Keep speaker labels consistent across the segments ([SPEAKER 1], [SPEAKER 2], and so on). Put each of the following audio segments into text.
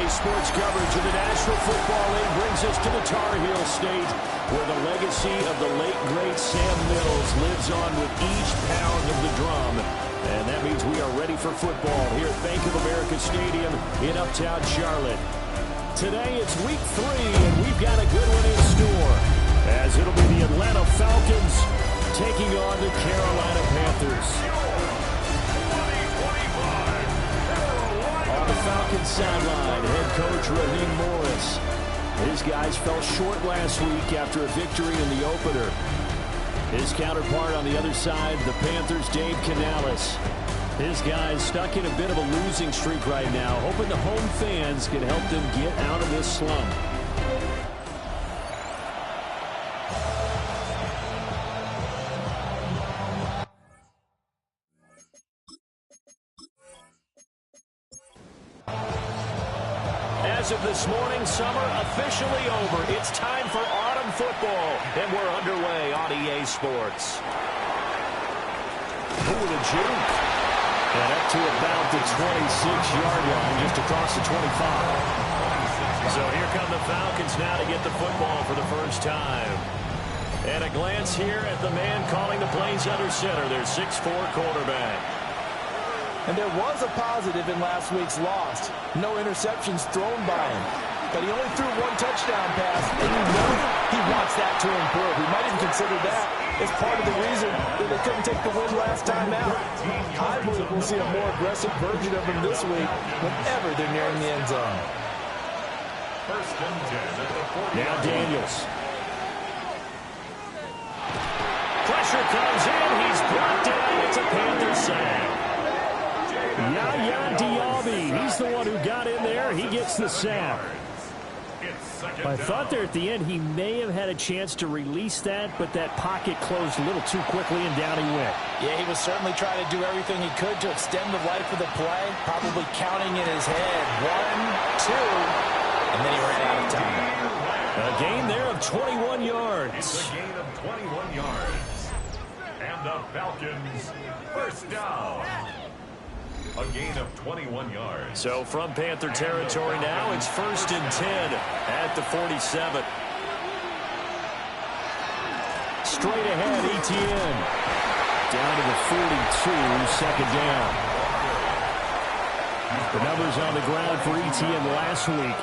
[SPEAKER 1] Sports coverage of the National Football League brings us to the Tar Heel State, where the legacy of the late, great Sam Mills lives on with each pound of the drum. And that means we are ready for football here at Bank of America Stadium in Uptown Charlotte. Today it's week 3, and we've got a good one in store, as it'll be the Atlanta Falcons taking on the Carolina Panthers. On the Falcons sideline, head coach Raheem Morris. His guys fell short last week after a victory in the opener. His counterpart on the other side, the Panthers' Dave Canales. His guys stuck in a bit of a losing streak right now, hoping the home fans can help them get out of this slump. As of this morning, summer officially over. It's time for autumn football, and we're underway on EA Sports. Ooh, the juke. And up to about the 26-yard line, just across the 25. So here come the Falcons now to get the football for the first time. And a glance here at the man calling the plays under center, their 6'4" quarterback.
[SPEAKER 2] And there was a positive in last week's loss. No interceptions thrown by him. But he only threw one touchdown pass, and you know he wants that to improve. He might even consider that as part of the reason that they couldn't take the win last time out. I believe we'll see a more aggressive version of him this week whenever they're nearing the end zone.
[SPEAKER 3] First and 10 at the 40.
[SPEAKER 1] Now Daniels. Pressure comes in. He's brought down. It's a Panthers sack. Yaya Diaby, he's the one who got in there. He gets the sack. I thought there at the end he may have had a chance to release that, but that pocket closed a little too quickly, and down he went.
[SPEAKER 2] Yeah, he was certainly trying to do everything he could to extend the life of the play, probably counting in his head 1, 2, and then he ran out of time.
[SPEAKER 1] A gain there of 21 yards.
[SPEAKER 3] It's a gain of 21 yards. And the Falcons, first down. A gain of 21 yards.
[SPEAKER 1] So from Panther territory now, it's first and 10 at the 47. Straight ahead, Etienne. Down to the 42, second down. The numbers on the ground for Etienne last week,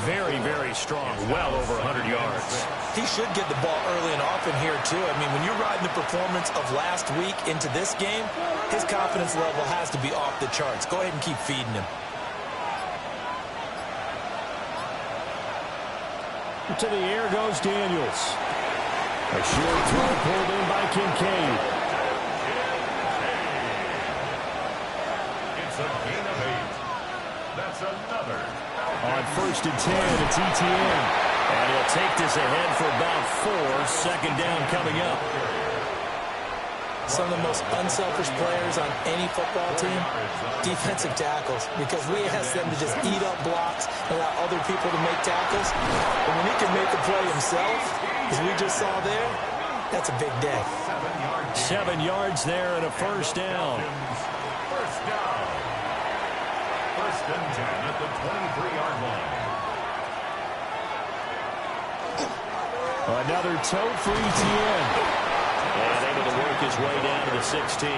[SPEAKER 1] very, very strong, well over 100 yards.
[SPEAKER 2] He should get the ball early and often here, too. I mean, when you're riding the performance of last week into this game, his confidence level has to be off the charts. Go ahead and keep feeding him.
[SPEAKER 1] To the air goes Daniels. A short throw pulled in by Kincaid.
[SPEAKER 3] It's a gain of 8. That's another.
[SPEAKER 1] On first and 10, it's Etienne. And he'll take this ahead for about 4. Second down coming up.
[SPEAKER 2] Some of the most unselfish players on any football team, defensive tackles, because we ask them to just eat up blocks, allow other people to make tackles. But when he can make a play himself, as we just saw there, that's a big day.
[SPEAKER 1] 7 yards there and a first down.
[SPEAKER 3] First down. First and 10 at the 23-yard line.
[SPEAKER 1] Another tote for Etienne. And able to work his way down to the 16.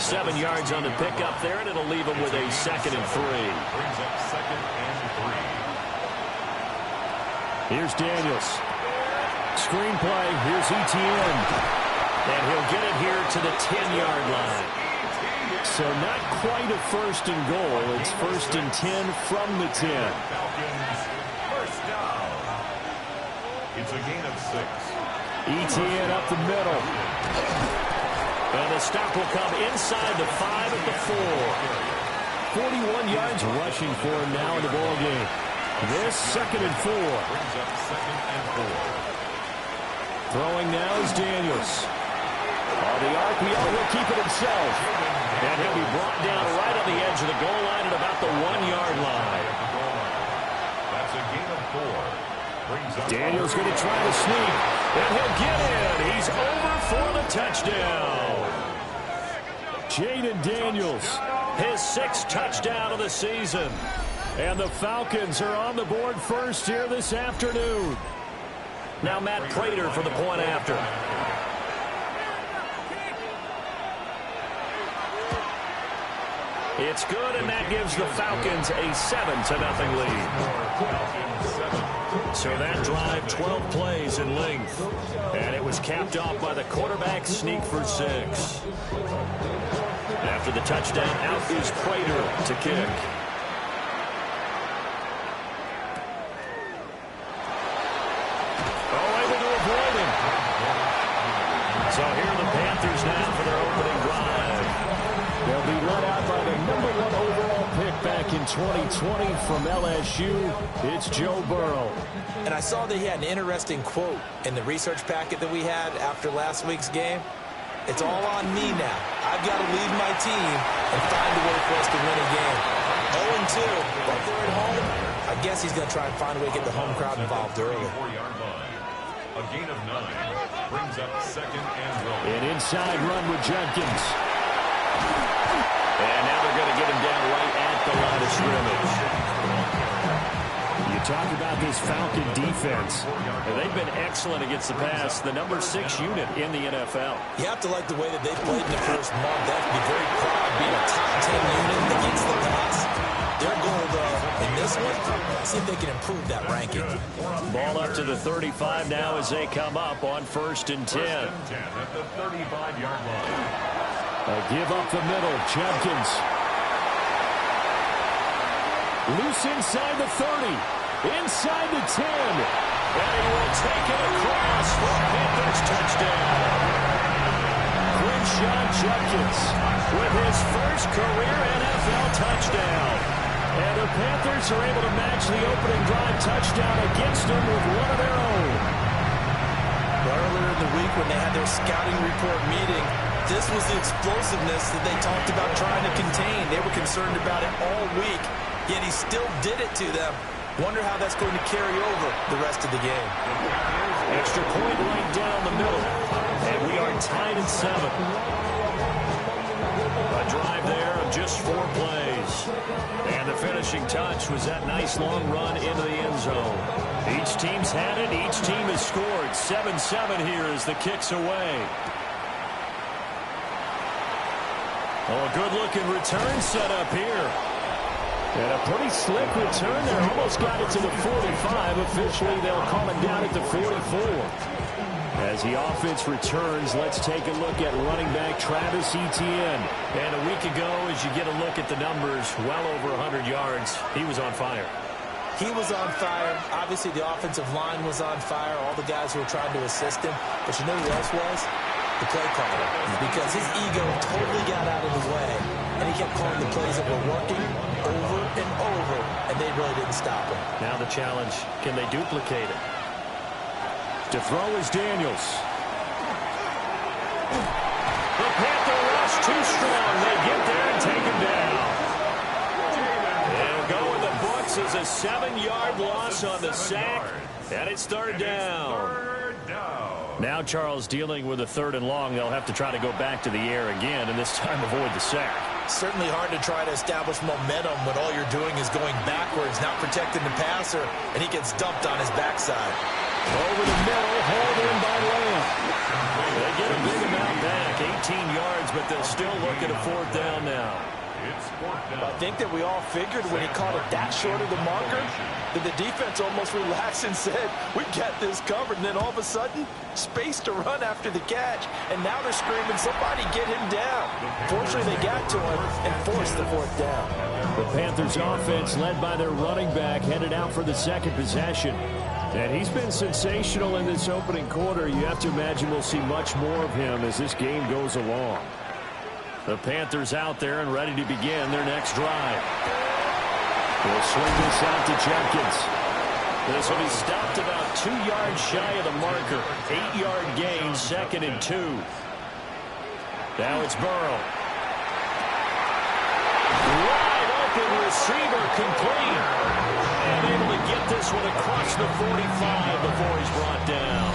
[SPEAKER 1] 7 yards on the pickup there, and it'll leave him with a second and 3.
[SPEAKER 3] Brings up second and 3.
[SPEAKER 1] Here's Daniels. Screenplay. Here's Etienne. And he'll get it here to the 10-yard line. So not quite a first and goal. It's first and 10 from the 10.
[SPEAKER 3] Falcons, first down. It's a gain of 6.
[SPEAKER 1] Etienne up the middle. And the stop will come inside the 5 at the 4. 41 yards rushing for him now in the ballgame. This second and 4.
[SPEAKER 3] Brings up second and 4.
[SPEAKER 1] Throwing now is Daniels. On the RPO, he'll keep it himself. And he'll be brought down right on the edge of the goal line at about the 1-yard line.
[SPEAKER 3] That's a gain of 4.
[SPEAKER 1] Daniels going to try to sneak, and he'll get in. He's over for the touchdown. Jaden Daniels, his 6th touchdown of the season. And the Falcons are on the board first here this afternoon.
[SPEAKER 2] Now Matt Prater for the point after.
[SPEAKER 1] It's good, and that gives the Falcons a 7-0 lead. So that drive, 12 plays in length. And it was capped off by the quarterback sneak for 6. After the touchdown, out is Prater to kick. Oh, able to avoid him. So here are the Panthers now for their opening drive. They'll be led out by the #1 overall pick back in 2020 from LSU. It's Joe Burrow.
[SPEAKER 2] And I saw that he had an interesting quote in the research packet that we had after last week's game. It's all on me now. I've got to lead my team and find a way for us to win a game. 0-2, but they're at home. I guess he's going to try and find a way to get the home crowd involved early.
[SPEAKER 3] A gain of 9 brings up 2nd and goal.
[SPEAKER 1] An inside run with Jenkins. And now they're going to get him down right at the line of scrimmage. You talk about this Falcon defense. They've been excellent against the pass, the #6 unit in the NFL.
[SPEAKER 2] You have to like the way that they played in the first month. They have to be very proud of being a top 10 unit against the pass. Their goal, though, in this one, see if they can improve that ranking.
[SPEAKER 1] Ball up to the 35 now as they come up on 1st and 10.
[SPEAKER 3] 1st and 10 at the 35-yard line.
[SPEAKER 1] A give up the middle. Jenkins. Loose inside the 30. Inside the 10. And he will take it across for Panthers touchdown. Quinshon Judkins with his first career NFL touchdown. And the Panthers are able to match the opening drive touchdown against them with one of their own.
[SPEAKER 2] Earlier in the week when they had their scouting report meeting, this was the explosiveness that they talked about trying to contain. They were concerned about it all week, yet he still did it to them. Wonder how that's going to carry over the rest of the game.
[SPEAKER 1] Extra point right down the middle. And we are tied at 7. A drive there of just 4 plays. And the finishing touch was that nice long run into the end zone. Each team's had it. Each team has scored. 7-7 here as the kick's away. Oh, a good-looking return set up here. And a pretty slick return there. Almost got it to the 45. Officially, they'll call it down at the 44. As the offense returns, let's take a look at running back Travis Etienne. And a week ago, as you get a look at the numbers, well over 100 yards, he was on fire.
[SPEAKER 2] He was on fire. Obviously, the offensive line was on fire. All the guys who were trying to assist him. But you know who else was? The play caller. Because his ego totally got out of the way. And he kept calling the plays that were working over and over. And they really didn't stop him.
[SPEAKER 1] Now the challenge, can they duplicate it? To throw is Daniels. The Panther rush too strong. They get there and take him down. And go in the books as a 7-yard loss on the sack. And it's third down. Now Charles dealing with a 3rd and long. They'll have to try to go back to the air again, and this time avoid the sack.
[SPEAKER 2] Certainly hard to try to establish momentum when all you're doing is going backwards, not protecting the passer, and he gets dumped on his backside.
[SPEAKER 1] Over the middle, hauled in by Lamb. They get a big amount back, 18 yards, but they'll still look at a 4th down now.
[SPEAKER 2] I think that we all figured when he caught it that short of the marker that the defense almost relaxed and said, we got this covered. And then all of a sudden, space to run after the catch. And now they're screaming, somebody get him down. Fortunately, they got to him and forced the 4th down.
[SPEAKER 1] The Panthers offense led by their running back headed out for the 2nd possession. And he's been sensational in this opening quarter. You have to imagine we'll see much more of him as this game goes along. The Panthers out there and ready to begin their next drive. They'll swing this out to Jenkins. This will be stopped about 2 yards shy of the marker. 8-yard gain, 2nd and 2. Now it's Burrow. Wide open receiver complete. And able to get this one across the 45 before he's brought down.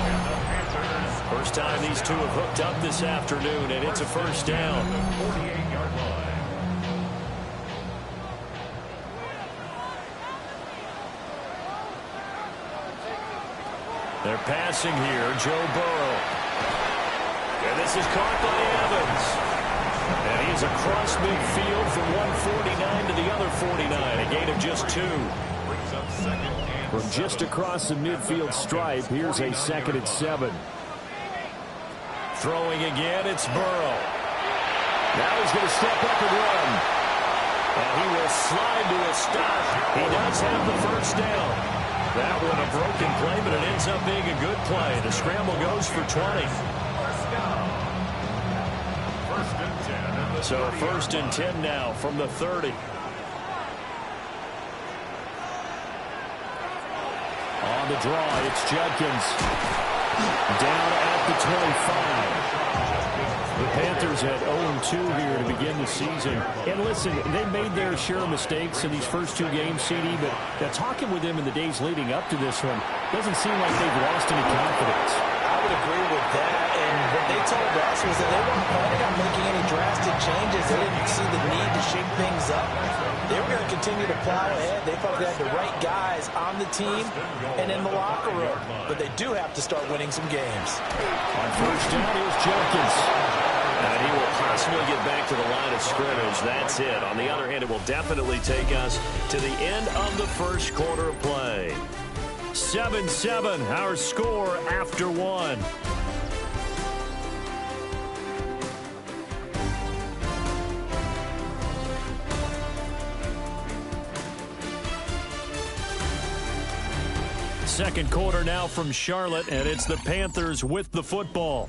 [SPEAKER 1] First time these two have hooked up this afternoon, and it's a 1st down.
[SPEAKER 3] 48-yard line.
[SPEAKER 1] They're passing here. Joe Burrow. And this is caught by Evans. And he's across midfield from 149 to the other 49. A gain of just 2. From just across the midfield stripe, here's a 2nd and 7. Throwing again, it's Burrow. Now he's going to step up and run. And he will slide to a stop. He does have the first down. That one a broken play, but it ends up being a good play. The scramble goes for 20. So 1st and 10 now from the 30. On the draw, it's Judkins. Down at the 25. The Panthers had 0-2 here to begin the season. And listen, they made their share of mistakes in these first 2 games, CD, but talking with them in the days leading up to this one, doesn't seem like they've lost any confidence.
[SPEAKER 2] I would agree with that. And what they told us was that they weren't planning on making any drastic changes. They didn't see the need to shake things up. They were going to continue to plow ahead. They felt they had the right guys on the team and in the locker room. But they do have to start winning some games.
[SPEAKER 1] On first down, here's Jenkins. And he will possibly get back to the line of scrimmage. That's it. On the other hand, it will definitely take us to the end of the first quarter of play. 7-7, our score after 1. Second quarter now from Charlotte, and it's the Panthers with the football.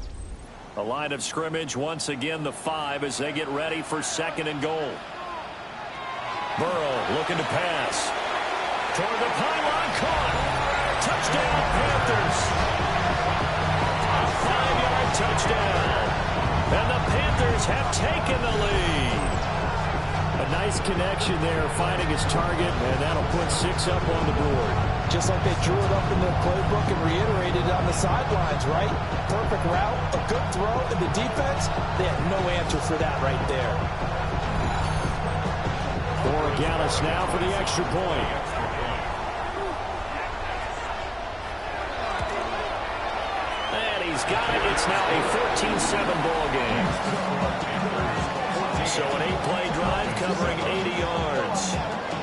[SPEAKER 1] A line of scrimmage, once again the 5 as they get ready for 2nd and goal. Burrow looking to pass. Toward the pylon, caught. Touchdown, Panthers. A 5-yard touchdown. And the Panthers have taken the lead. A nice connection there, finding his target, and that'll put 6 up on the board.
[SPEAKER 2] Just like they drew it up in the playbook and reiterated it on the sidelines, right? Perfect route, a good throw, and the defense, they had no answer for that right there.
[SPEAKER 1] Borregales now for the extra point. And he's got it. It's now a 14-7 ball game. So an 8-play drive covering 80 yards.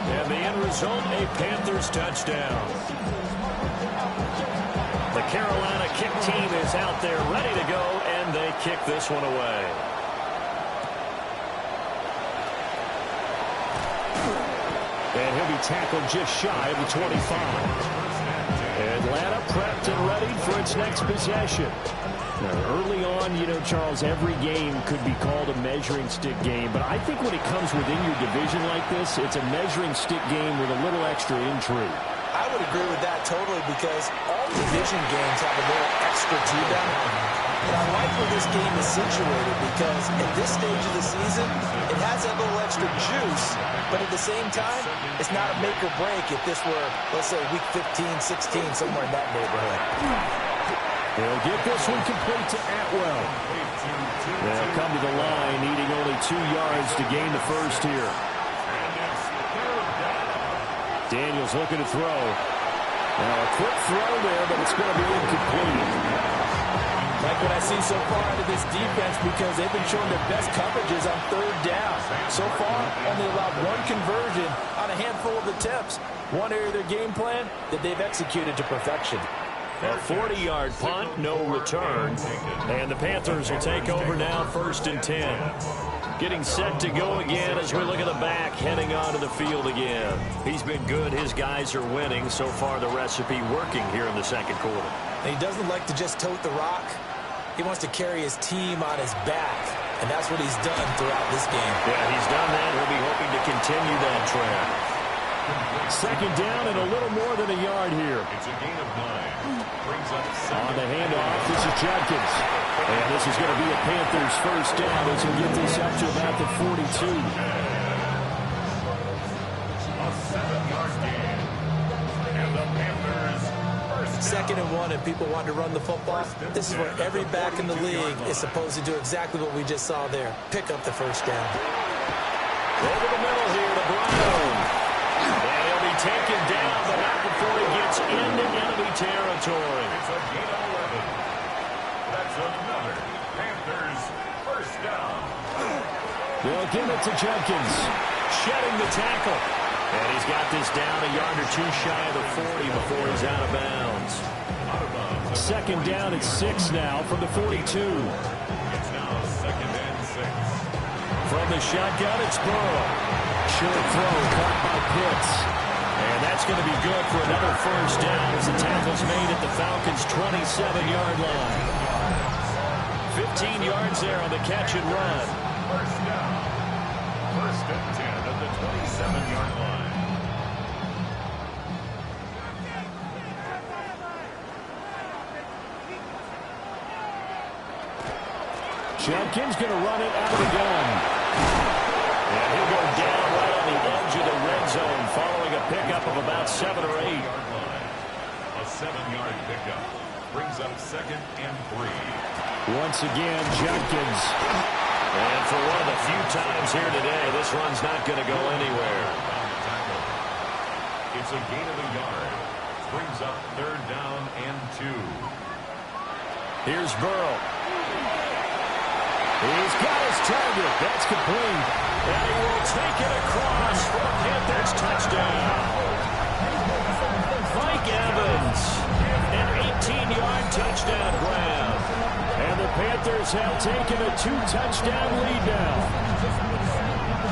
[SPEAKER 1] And the end result, a Panthers touchdown. The Carolina kick team is out there ready to go, and they kick this one away. And he'll be tackled just shy of the 25. Atlanta prepped and ready for its next possession. Now, early on, you know, Charles, every game could be called a measuring stick game. But I think when it comes within your division like this, it's a measuring stick game with a little extra intrigue.
[SPEAKER 2] I would agree with that totally because all division games have a little extra to them. And I like where this game is situated because at this stage of the season, it has that little extra juice. But at the same time, it's not a make or break if this were, let's say, week 15, 16, somewhere in that neighborhood.
[SPEAKER 1] They'll get this one complete to Atwell. They'll come to the line, needing only 2 yards to gain the first here. Daniels looking to throw. Now a quick throw there, but it's going to be incomplete.
[SPEAKER 2] Like what I see so far out of this defense because they've been showing their best coverages on 3rd down. So far, only allowed 1 conversion on a handful of attempts. One area of their game plan that they've executed to perfection.
[SPEAKER 1] A 40-yard punt, no return. And the Panthers will take over now, 1st and 10. Getting set to go again as we look at the back, heading onto the field again. He's been good. His guys are winning. So far, the recipe working here in the second quarter.
[SPEAKER 2] And he doesn't like to just tote the rock. He wants to carry his team on his back. And that's what he's done throughout this game.
[SPEAKER 1] Yeah, he's done that. He'll be hoping to continue that trend. Second down and a little more than a yard here.
[SPEAKER 3] It's a gain of 9. Brings up 7.
[SPEAKER 1] On the handoff, this is Judkins. And this is going to be a Panthers first down as we get this up to about the 42.
[SPEAKER 3] A 7-yard gain. And the Panthers first down.
[SPEAKER 2] 2nd and 1 and people want to run the football. This is where every back in the league is supposed to do exactly what we just saw there. Pick up the first down.
[SPEAKER 1] Over the middle here to Brown. And he'll be taken down, but not before he gets into enemy territory. territory.
[SPEAKER 3] It's a gain of 11. That's another Panthers first down.
[SPEAKER 1] They'll give it to Jenkins. Shedding the tackle. And he's got this down a yard or two shy of the 40 before he's out of bounds. Second down at 6 now from the 42.
[SPEAKER 3] It's now second and 6.
[SPEAKER 1] From the shotgun, it's Burrow. Short throw caught by Pitts. And that's going to be good for another first down as the tackle's made at the Falcons' 27-yard line. 15 yards there on the catch and run.
[SPEAKER 3] First down. First and 10 at the 27-yard line.
[SPEAKER 1] Jenkins going to run it out of the gun. And he'll go down right on the edge of the red zone following a pickup of about 7 or 8.
[SPEAKER 3] A 7-yard pickup brings up second and 3.
[SPEAKER 1] Once again, Jenkins. And for one of the few times here today, this run's not going to go anywhere.
[SPEAKER 3] It's a gain of a yard. Brings up third down and 2.
[SPEAKER 1] Here's Burrow. He's got his target. That's complete. And he will take it across for a Panthers touchdown. Mike Evans, an 18-yard touchdown grab. And the Panthers have taken a 2-touchdown lead now.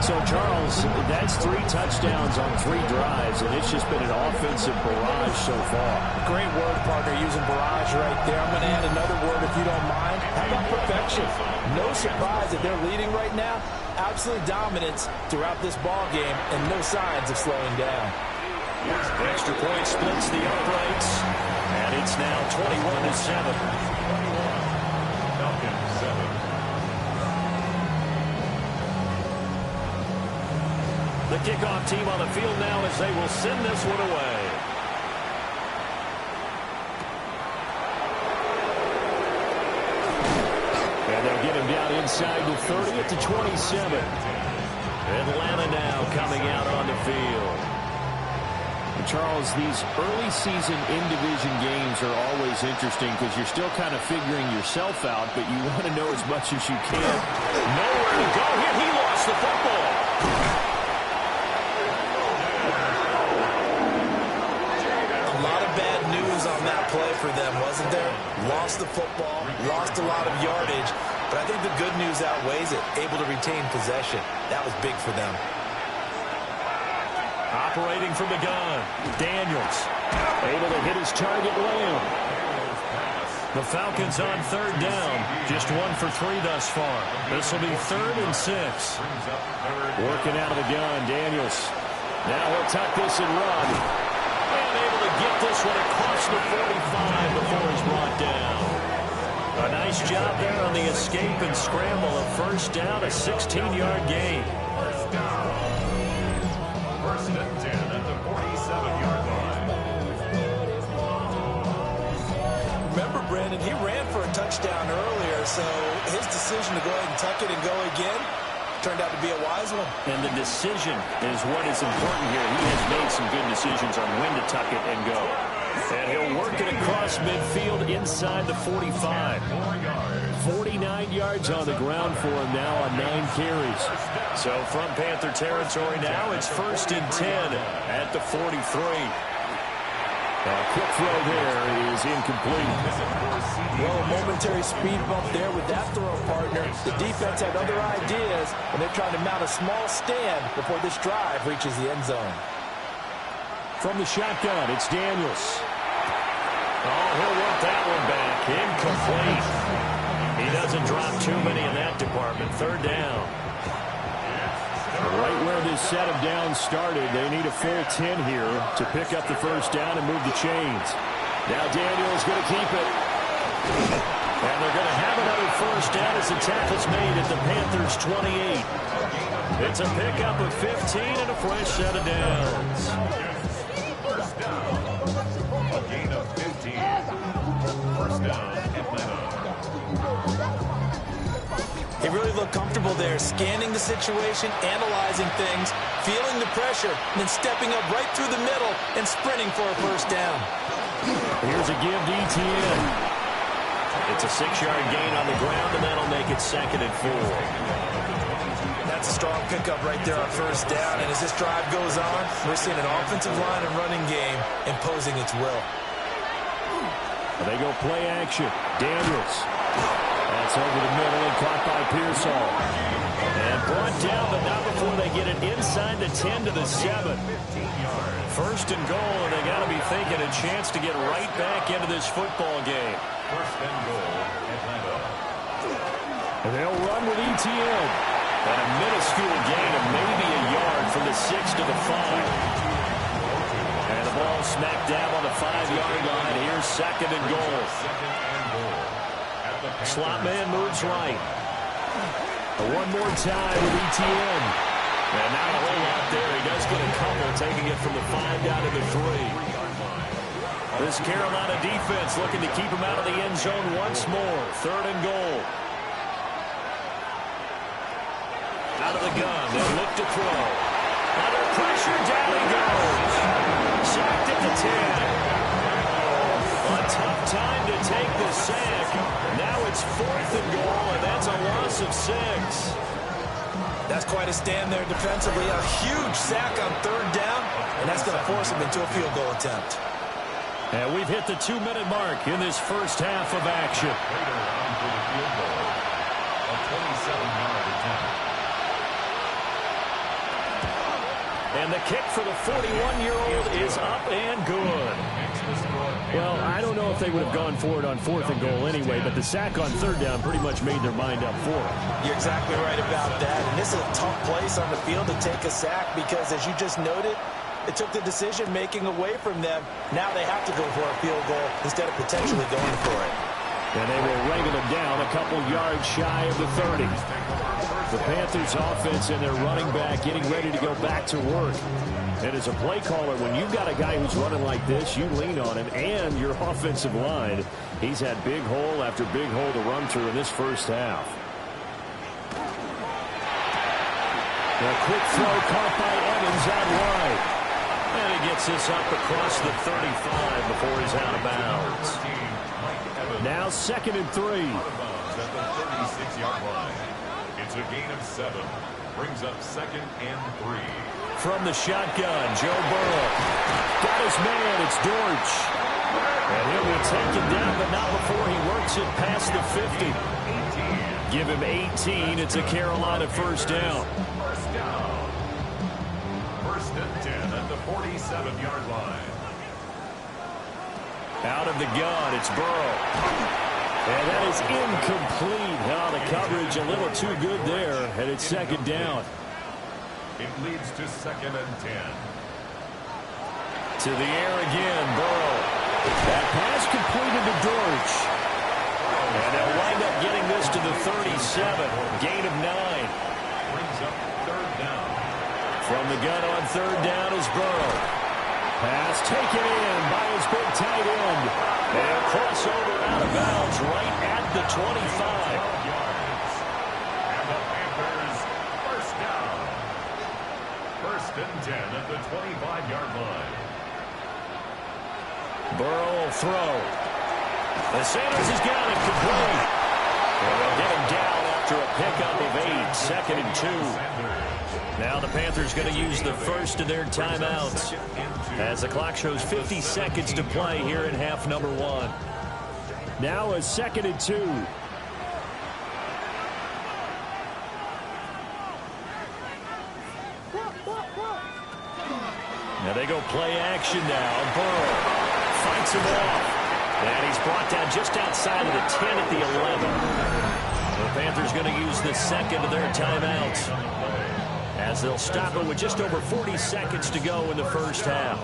[SPEAKER 1] So, Charles, that's 3 touchdowns on 3 drives, and it's just been an offensive barrage so far.
[SPEAKER 2] Great word, partner, using barrage right there. I'm going to add another word if you don't mind. How about perfection? No surprise that they're leading right now. Absolute dominance throughout this ball game, and no signs of slowing down.
[SPEAKER 1] Extra point splits the uprights, and it's now 21-7.
[SPEAKER 3] Falcons 7.
[SPEAKER 1] The kickoff team on the field now as they will send this one away. And they'll get him down inside the 30 at the 27. Atlanta now coming out on the field. And Charles, these early season in-division games are always interesting because you're still kind of figuring yourself out, but you want to know as much as you can. Nowhere to go here. He lost the football.
[SPEAKER 2] On that play for them, wasn't there? Lost the football, lost a lot of yardage, but I think the good news outweighs it. Able to retain possession. That was big for them.
[SPEAKER 1] Operating from the gun, Daniels. Able to hit his target, Lamb. The Falcons on third down. Just 1 for 3 thus far. This will be 3rd and 6. Working out of the gun, Daniels. Now he'll tuck this and run. And able to get this one across the 45 before he's brought down. A nice job there on the escape and scramble. A first down, a 16-yard gain.
[SPEAKER 3] First down. First and 10 at the 47-yard line.
[SPEAKER 2] Remember, Brandon, he ran for a touchdown earlier, so his decision to go ahead and tuck it and go again turned out to be a wise one.
[SPEAKER 1] And the decision is what is important here. He has made some good decisions on when to tuck it and go. And he'll work it across midfield inside the 45. 49 yards on the ground for him now on 9 carries. So from Panther territory now, it's 1st and 10 at the 43. A quick throw there is incomplete.
[SPEAKER 2] Well, a momentary speed bump there with that throw, partner. The defense had other ideas, and they're trying to mount a small stand before this drive reaches the end zone.
[SPEAKER 1] From the shotgun, it's Daniels. Oh, he'll work that one back. Incomplete. He doesn't drop too many in that department. 3rd down. Right where this set of downs started, they need a full 10 here to pick up the first down and move the chains. Now Daniels going to keep it. And they're going to have another first down as the tackle's made at the Panthers' 28. It's a pickup of 15 and a fresh set of downs.
[SPEAKER 3] First down. A gain of 15. First down, Atlanta.
[SPEAKER 2] He really looked comfortable there, scanning the situation, analyzing things, feeling the pressure, and then stepping up right through the middle and sprinting for a first down.
[SPEAKER 1] Here's a give to ETN. It's a 6-yard gain on the ground, and that'll make it 2nd and 4.
[SPEAKER 2] That's a strong pickup right there on first down. And as this drive goes on, we're seeing an offensive line and running game imposing its will.
[SPEAKER 1] They go play action. Daniels. That's over the middle and caught by Pearsall. And brought down, but not before they get it inside the 10 to the 7. 1st and goal, and they got to be thinking a chance to get right back into this football game.
[SPEAKER 3] 1st and goal, Atlanta.
[SPEAKER 1] And they'll run with ETN. And a minuscule gain of maybe a yard from the 6 to the 5. And the ball smacked down on the 5-yard line. Here's 2nd and goal. Slot man moves right. One more time with ETN. And not a whole lot there. He does get a couple, taking it from the 5 down to the 3. This Carolina defense looking to keep him out of the end zone once more. 3rd and goal. Out of the gun. They'll look to throw. Under pressure, down he goes. Sacked at the 10. A tough time to take the sack. Now it's 4th and goal, and that's a loss of 6.
[SPEAKER 2] That's quite a stand there defensively. A huge sack on 3rd down, and that's going to force him into a field goal attempt.
[SPEAKER 1] And we've hit the 2-minute mark in this first half of action.
[SPEAKER 3] Later on for the field goal, a 27-yard attempt.
[SPEAKER 1] And the kick for the 41-year-old is up and good. Well, I don't know if they would have gone for it on 4th and goal anyway, but the sack on 3rd down pretty much made their mind up for it.
[SPEAKER 2] You're exactly right about that. And this is a tough place on the field to take a sack because, as you just noted, it took the decision-making away from them. Now they have to go for a field goal instead of potentially going for it.
[SPEAKER 1] And they will wrangle them down a couple yards shy of the 30. The Panthers offense and their running back getting ready to go back to work. And as a play caller, when you've got a guy who's running like this, you lean on him and your offensive line. He's had big hole after big hole to run through in this first half. A quick throw caught by Evans out wide. And he gets this up across the 35 before he's out of bounds. Now 2nd and 3.
[SPEAKER 3] At the 36-yard line. It's a gain of 7. Brings up 2nd and 3.
[SPEAKER 1] From the shotgun, Joe Burrow. Got his man, it's Dortch. And he'll be taken down, but not before he works it past the 50.
[SPEAKER 3] 18.
[SPEAKER 1] Give him 18. It's a Carolina 1st down.
[SPEAKER 3] 1st down. 1st and 10 at the 47-yard line.
[SPEAKER 1] Out of the gun, it's Burrow. And that is incomplete. Now the coverage a little too good there, and it's 2nd down.
[SPEAKER 3] It leads to 2nd and 10.
[SPEAKER 1] To the air again, Burrow. That pass completed to Dortch. And they'll wind up getting this to the 37. Gain of 9.
[SPEAKER 3] Brings up 3rd down.
[SPEAKER 1] From the gun on 3rd down is Burrow. Pass taken in by his big tight end. And crossover out of bounds right at the 25.
[SPEAKER 3] And the Panthers, 1st down. 1st and 10 at the 25-yard line.
[SPEAKER 1] Burrow will throw. And Sanders has got it complete. And they'll get him down after a pickup of 8. 2nd and 2. Now the Panthers going to use the first of their timeouts as the clock shows 50 seconds to play here in half number 1. Now a 2nd and 2. Now they go play action now. Burrow fights him off. And he's brought down just outside of the 10 at the 11. The Panthers going to use the 2nd of their timeouts as they'll stop it with just over 40 seconds to go in the first half.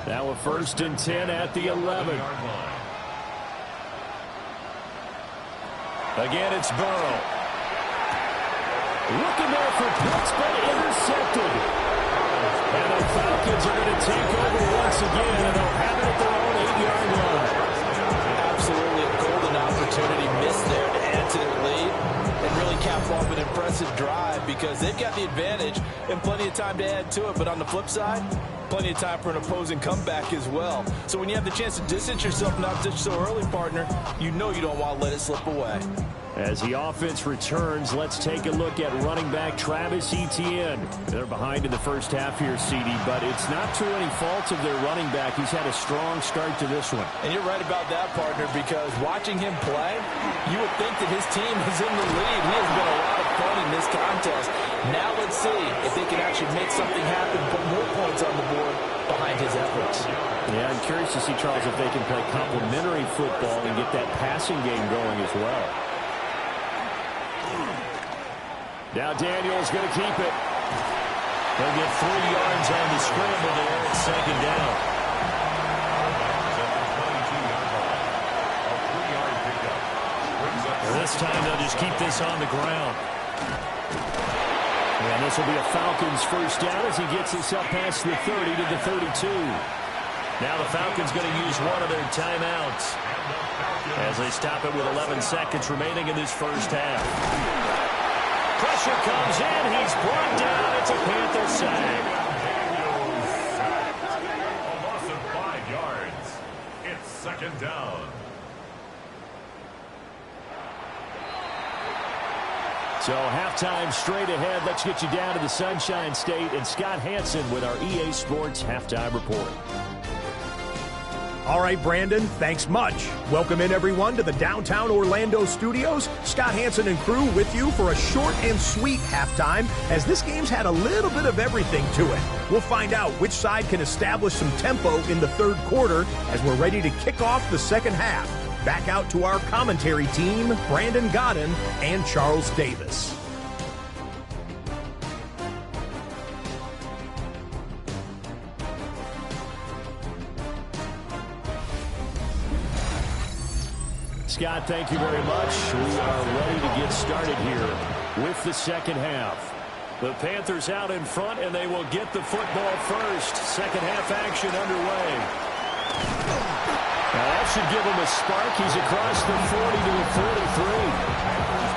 [SPEAKER 1] Now a 1st and 10 at the 11. Again, it's Burrow. Looking there for Pitts, but intercepted. And the Falcons are going to take over once again, and they'll have it at their own 8-yard line.
[SPEAKER 2] Absolutely a golden opportunity missed there to add to their lead and really cap off an impressive drive because they've got the advantage and plenty of time to add to it. But on the flip side, Plenty of time for an opposing comeback as well. So when you have the chance to distance yourself not just so early, partner, you know you don't want to let it slip away.
[SPEAKER 1] As the offense returns, let's take a look at running back Travis Etienne. They're behind in the first half here, CD, but it's not through any faults of their running back. He's had a strong start to this one.
[SPEAKER 2] And you're right about that, partner, because watching him play, you would think that his team is in the lead. He has been a lot of fun in this contest. Now let's see if they can actually make something happen, put more points on the board behind his efforts.
[SPEAKER 1] Yeah, I'm curious to see, Charles, if they can play complementary football and get that passing game going as well. Now Daniel's going to keep it. He'll get 3 yards on the scramble there. It's second down. This time they'll just keep this on the ground. And this will be a Falcons first down as he gets this up past the 30 to the 32. Now the Falcons going to use one of their timeouts as they stop it with 11 seconds remaining in this first half. Pressure comes in. He's brought down. It's a Panther sack.
[SPEAKER 3] A loss of 5 yards. It's second down.
[SPEAKER 1] So halftime straight ahead. Let's get you down to the Sunshine State and Scott Hansen with our EA Sports Halftime Report.
[SPEAKER 4] All right, Brandon, thanks much. Welcome in, everyone, to the downtown Orlando studios. Scott Hansen and crew with you for a short and sweet halftime, as this game's had a little bit of everything to it. We'll find out which side can establish some tempo in the third quarter as we're ready to kick off the second half. Back out to our commentary team, Brandon Godden and Charles Davis.
[SPEAKER 1] Scott, thank you very much. We are ready to get started here with the second half. The Panthers out in front, and they will get the football first. Second half action underway. Now that should give him a spark. He's across the 40 to the 43.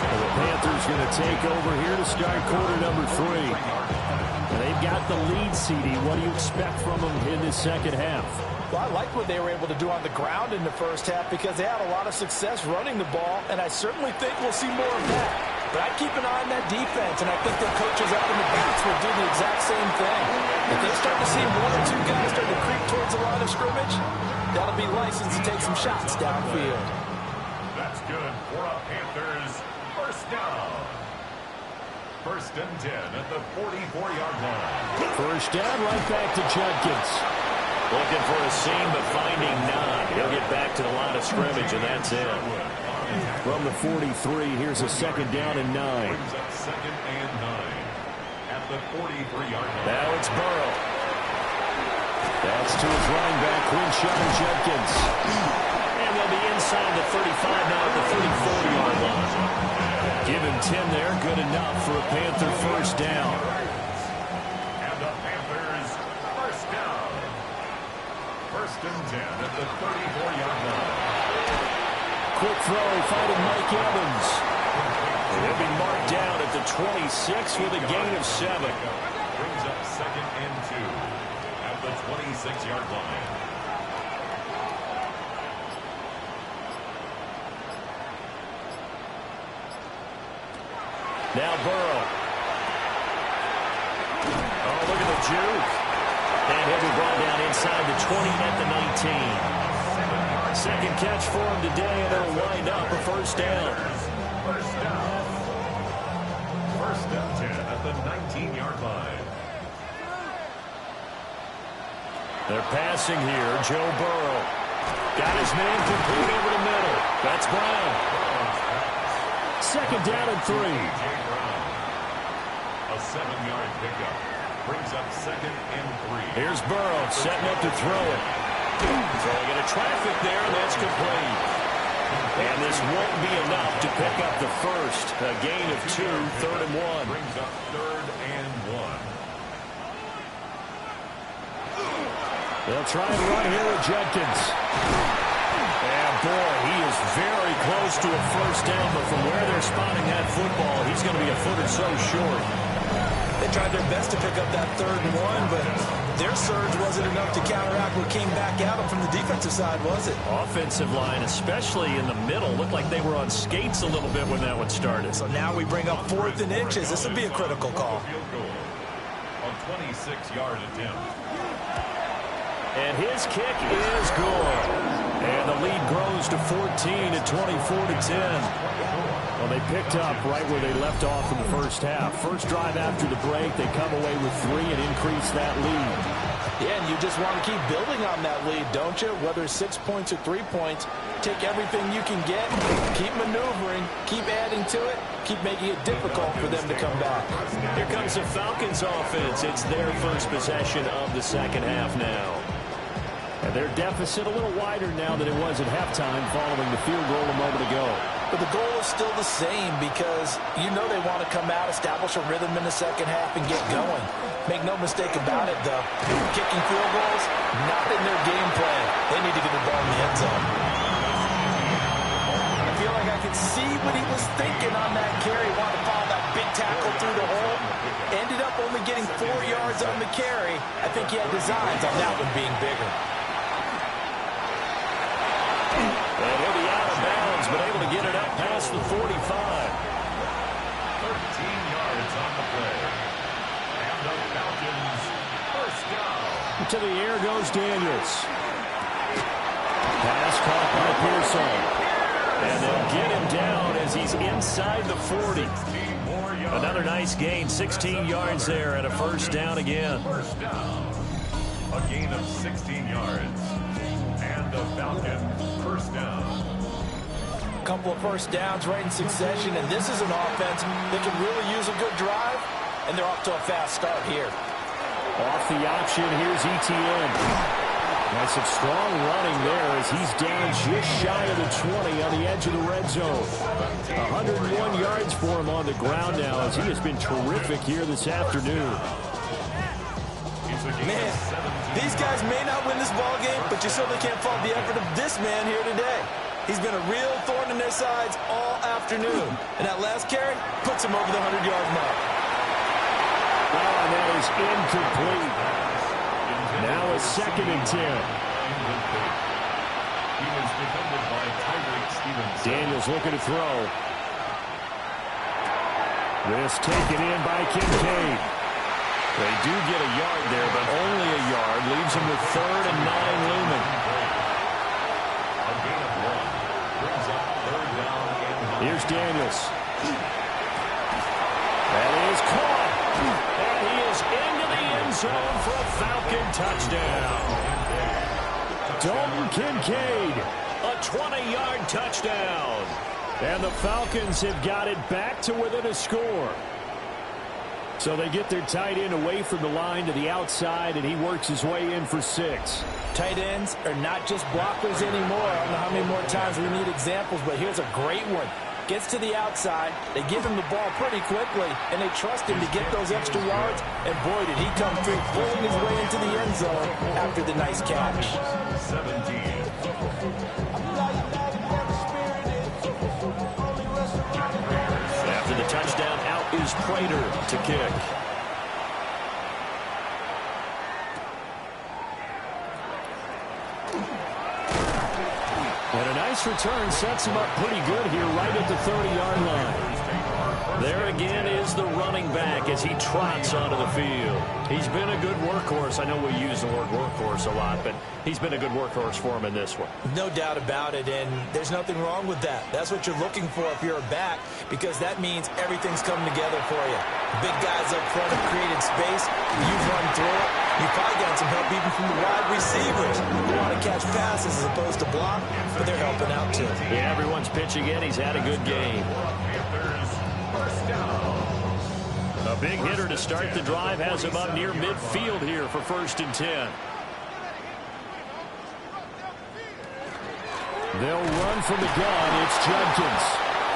[SPEAKER 1] And the Panthers going to take over here to start quarter number 3. And they've got the lead, CD. What do you expect from them in this second half?
[SPEAKER 2] Well, I like what they were able to do on the ground in the first half because they had a lot of success running the ball, and I certainly think we'll see more of that. But I'd keep an eye on that defense, and I think their coaches out in the boots will do the exact same thing. If they start to see 1 or 2 guys start to creep towards the line of scrimmage, that'll be license to take some shots downfield.
[SPEAKER 3] That's good for a Panthers first down. First and 10 at the 44-yard line. First down,
[SPEAKER 1] right back to Judkins.
[SPEAKER 5] Looking for a seam, but finding none. He'll get back to the line of scrimmage, and that's it.
[SPEAKER 1] From the 43, here's a second down and 9.
[SPEAKER 3] Brings up second and 9 at the 43-yard line.
[SPEAKER 1] Now it's Burrow. That's to his running back, Quinshon Judkins. And they'll be inside the 35 now at the 34-yard line. Give him 10 there, good enough for a Panther first down.
[SPEAKER 3] And the Panthers first down. First and 10 at the 34-yard line.
[SPEAKER 1] Quick throw, fighting Mike Evans. He'll be marked down at the 26 with a gain of 7.
[SPEAKER 3] Brings up second and 2 at the 26-yard line.
[SPEAKER 1] Now Burrow. Oh, look at the juke. And he'll be brought down inside the 20 at the 19. Second catch for him today, and it'll wind up a first down.
[SPEAKER 3] First down. First and 10 at the 19-yard line.
[SPEAKER 1] They're passing here. Joe Burrow. Got his man complete over the middle. That's Brown. Second down and 3.
[SPEAKER 3] A 7-yard pickup. Brings up second and 3.
[SPEAKER 1] Here's Burrow setting up to throw it. Throwing into traffic there, and that's complete. And this won't be enough to pick up the first. A gain of 2, third and 1.
[SPEAKER 3] Brings up third and 1.
[SPEAKER 1] They'll try and run here with Judkins. And boy, he is very close to a first down, but from where they're spotting that football, he's going to be a foot or so short.
[SPEAKER 2] They tried their best to pick up that 3rd and 1, but their surge wasn't enough to counteract what came back at them from the defensive side, was it?
[SPEAKER 5] Offensive line, especially in the middle, looked like they were on skates a little bit when that one started.
[SPEAKER 2] So now we bring up 4th and inches. This will be a critical call.
[SPEAKER 3] On 26-yard attempt.
[SPEAKER 5] And his kick is good. And the lead grows to 14 at 24-10. Well, they picked up right where they left off in the first half. First drive after the break, they come away with 3 and increase that lead.
[SPEAKER 2] Yeah, and you just want to keep building on that lead, don't you? Whether it's 6 points or 3 points, take everything you can get, keep maneuvering, keep adding to it, keep making it difficult for them to come back.
[SPEAKER 5] Here comes the Falcons offense. It's their first possession of the second half now. And their deficit a little wider now than it was at halftime following the field goal a moment ago.
[SPEAKER 2] But the goal is still the same because you know they want to come out, establish a rhythm in the second half, and get going. Make no mistake about it, though. Kicking field goals, not in their game plan. They need to get the ball in the end zone. I feel like I could see what he was thinking on that carry. Wanted to follow that big tackle through the hole. Ended up only getting 4 yards on the carry. I think he had designs on that one being bigger.
[SPEAKER 5] And he'll be out of bounds, but able to get it up past the 45. 13
[SPEAKER 3] yards on the play. And the Falcons first down.
[SPEAKER 1] To the air goes Daniels. Pass caught by Pearson.
[SPEAKER 5] And they'll get him down as he's inside the 40. Another nice gain, 16 yards there and a first down again.
[SPEAKER 3] First down. A gain of 16 yards. And the Falcons first down.
[SPEAKER 2] A couple of first downs right in succession, and this is an offense that can really use a good drive, and they're off to a fast start here.
[SPEAKER 1] Off the option, here's Etienne. Nice and strong running there as he's down just shy of the 20 on the edge of the red zone. 101 yards for him on the ground now as he has been terrific here this afternoon.
[SPEAKER 2] Man, these guys may not win this ball game, but you certainly can't fault the effort of this man here today. He's been a real thorn in their sides all afternoon. And that last carry puts him over the 100-yard mark.
[SPEAKER 1] And that is incomplete. Now a 2nd and 10.
[SPEAKER 3] He was defended by Tyreek Stevenson.
[SPEAKER 1] Daniels looking to throw. This taken in by Kincaid.
[SPEAKER 5] They do get a yard there, but only a yard. Leaves him with 3rd and 9 looming.
[SPEAKER 3] A gain of 1. Brings up 3rd down and 9.
[SPEAKER 1] Here's Daniels. That is caught.
[SPEAKER 5] And he is into the end zone for a Falcon touchdown.
[SPEAKER 1] Dalton Kincaid.
[SPEAKER 5] A 20-yard touchdown.
[SPEAKER 1] And the Falcons have got it back to within a score. So they get their tight end away from the line to the outside, and he works his way in for 6.
[SPEAKER 2] Tight ends are not just blockers anymore. I don't know how many more times we need examples, but here's a great one. Gets to the outside, they give him the ball pretty quickly, and they trust him to get those extra yards, and boy, did he come through pulling his way into the end zone after the nice catch.
[SPEAKER 3] 17.
[SPEAKER 5] After the touchdown, out is Prater to kick.
[SPEAKER 1] And a nice return sets him up pretty good here right at the 30-yard line.
[SPEAKER 5] There again is the running back as he trots onto the field. He's been a good workhorse. I know we use the word workhorse a lot, but he's been a good workhorse for him in this one.
[SPEAKER 2] No doubt about it, and there's nothing wrong with that. That's what you're looking for if you're a back, because that means everything's coming together for you. Big guys up front have created space. You've run through it. You've probably got some help even from the wide receivers who want to catch passes as opposed to block, but they're helping out too.
[SPEAKER 5] Yeah, everyone's pitching in. He's had a good game. A big hitter to start the drive has him up near midfield here for 1st and 10.
[SPEAKER 1] They'll run from the gun. It's Judkins.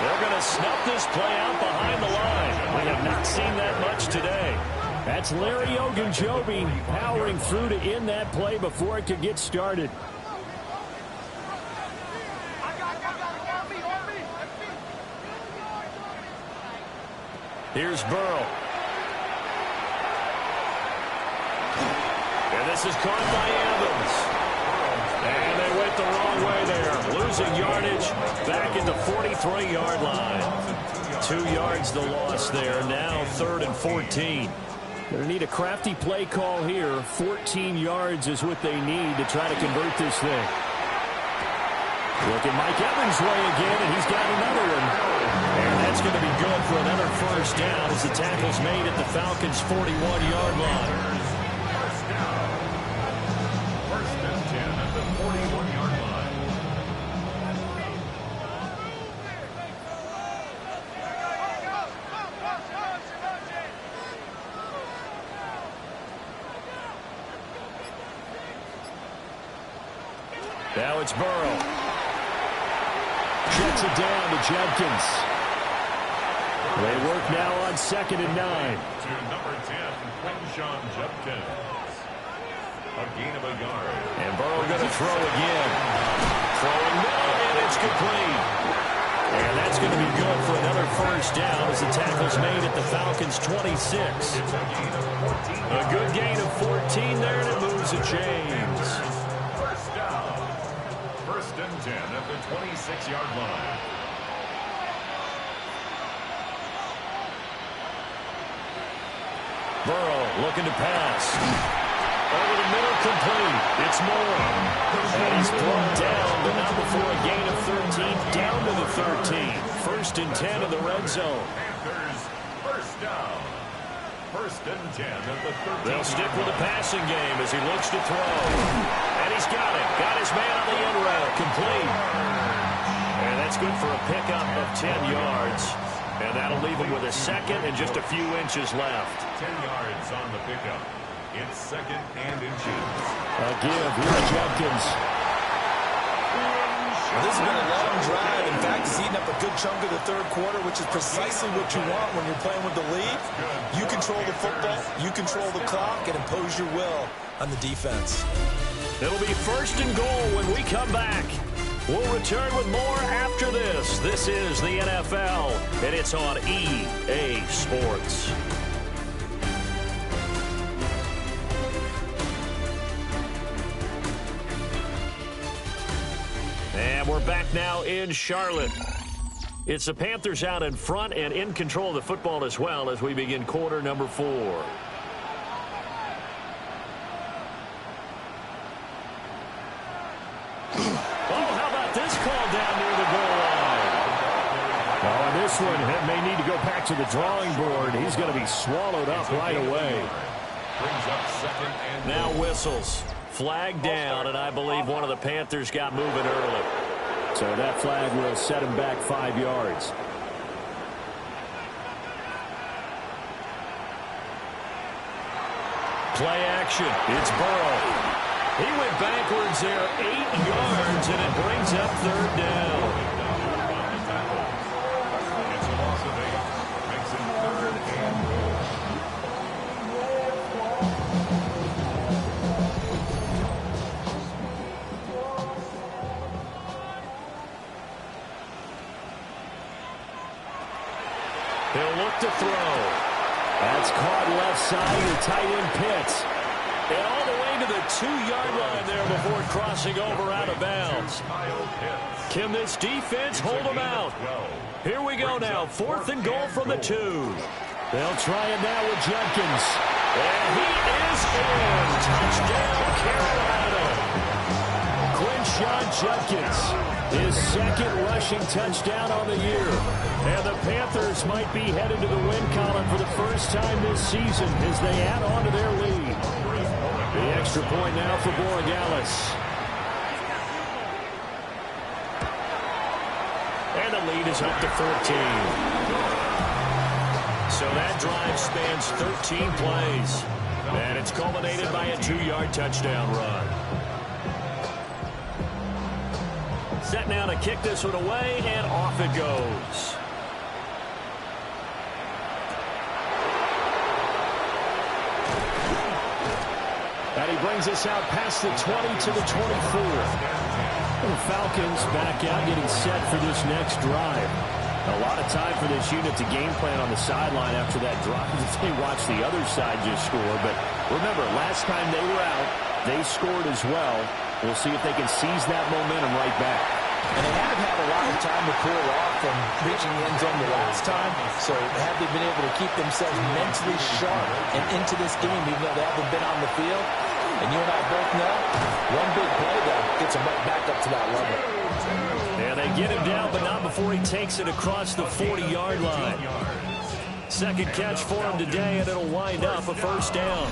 [SPEAKER 5] They're going to snuff this play out behind the line. We have not seen that much today.
[SPEAKER 1] That's Larry Ogunjobi powering through to end that play before it could get started.
[SPEAKER 5] Here's Burrow. This is caught by Evans. And they went the wrong way there. Losing yardage back at the 43-yard line. 2 yards the loss there. Now 3rd and 14. Going to need a crafty play call here. 14 yards is what they need to try to convert this thing. Look at Mike Evans' way again, and he's got another one. And that's going to be good for another first down as the tackle's made at the Falcons' 41-yard line.
[SPEAKER 3] First down. 1st and 10 at the 41-yard line.
[SPEAKER 5] Now it's Burrow. Checks it down to Judkins. They work now on 2nd and 9.
[SPEAKER 3] To number 10, Quinshon Judkins. A gain of a yard.
[SPEAKER 5] And Burrow going to throw again. Throwing middle, and it's complete. And that's going to be good for another first down as the tackle's made at the Falcons' 26.
[SPEAKER 3] It's a gain of 14.
[SPEAKER 5] A good gain of 14 there, and it moves to James.
[SPEAKER 3] First down. 1st and 10 at the 26-yard line.
[SPEAKER 5] Burrow looking to pass. Over the middle, complete. It's Moore. And he's brought down, but not before a gain of 13. Down to the 13. 1st and 10 in the red zone.
[SPEAKER 3] Panthers, first down. 1st and 10 at the 13.
[SPEAKER 5] They'll stick with the passing game as he looks to throw. And he's got it. Got his man on the end route. Complete. And that's good for a pickup of 10 yards. And that'll leave him with a second and just a few inches left.
[SPEAKER 3] 10 yards on the pickup. It's 2nd and inches.
[SPEAKER 5] A give. Here's Judkins.
[SPEAKER 2] This has been a long drive. In fact, he's eaten up a good chunk of the 3rd quarter, which is precisely what you want when you're playing with the lead. You control the football, you control the clock, and impose your will on the defense.
[SPEAKER 5] It'll be 1st and goal when we come back. We'll return with more after this. This is the NFL, and it's on EA Sports. And we're back now in Charlotte. It's the Panthers out in front and in control of the football as well as we begin quarter number 4. This one may need to go back to the drawing board. He's going to be swallowed up right away.
[SPEAKER 3] Brings up 2nd and
[SPEAKER 5] now whistles. Flag down, and I believe one of the Panthers got moving early. So that flag will set him back 5 yards. Play action. It's Burrow. He went backwards there 8 yards, and it brings up 3rd down. He'll look to throw. That's caught left side of the tight end Pitts. And all the way to the 2-yard line there before crossing over out of bounds. Can this defense hold him out? Here we go now. 4th and goal from the 2. They'll try it now with Judkins. And he is in. Touchdown, Carolina. Quinshon Judkins, his 2nd rushing touchdown on the year. And the Panthers might be headed to the win column for the first time this season as they add on to their lead. The extra point now for Borregales. And the lead is up to 14. So that drive spans 13 plays. And it's culminated by a 2-yard touchdown run. Set now to kick this one away, and off it goes. And he brings us out past the 20 to the 24. And the Falcons back out getting set for this next drive. A lot of time for this unit to game plan on the sideline after that drive if they watch the other side just score. But remember, last time they were out, they scored as well. We'll see if they can seize that momentum right back.
[SPEAKER 2] And they haven't had a lot of time to cool off from reaching the end zone the last time. So have they been able to keep themselves mentally sharp and into this game even though they haven't been on the field? And you and I both know, one big play, though, gets them right back up to that level.
[SPEAKER 5] And they get him down, but not before he takes it across the 40-yard line. Second catch for him today, and it'll wind up a first down.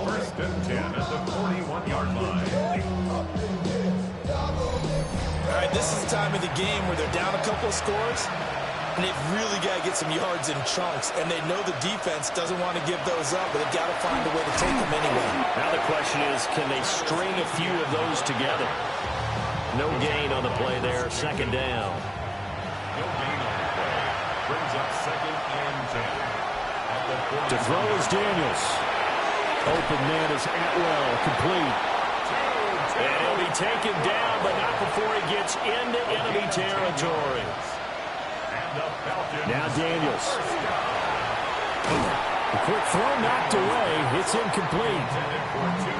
[SPEAKER 3] First and 10 at the 41-yard line.
[SPEAKER 2] All right, this is the time of the game where they're down a couple of scores, and they've really got to get some yards in chunks, and they know the defense doesn't want to give those up, but they've got to find a way to take them anyway.
[SPEAKER 5] Now the question is, can they string a few of those together? No gain on the play there, second down.
[SPEAKER 3] No gain on the play. Brings up second and 10. At the 40.
[SPEAKER 5] To throw is Daniels. Open man is Atwell, complete. And he'll be taken down, but not before he gets into enemy territory. Now Daniels. The quick throw knocked away. It's incomplete.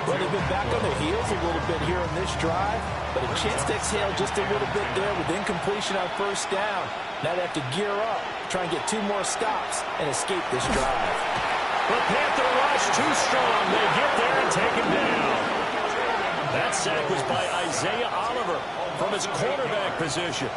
[SPEAKER 2] Well, they've been back on their heels a little bit here in this drive, but a chance to exhale just a little bit there with incompletion on first down. Now they have to gear up, try and get 2 more stops, and escape this drive.
[SPEAKER 5] The Panther rush too strong. They get there and take him down. That sack was by Isaiah Oliver from his quarterback position.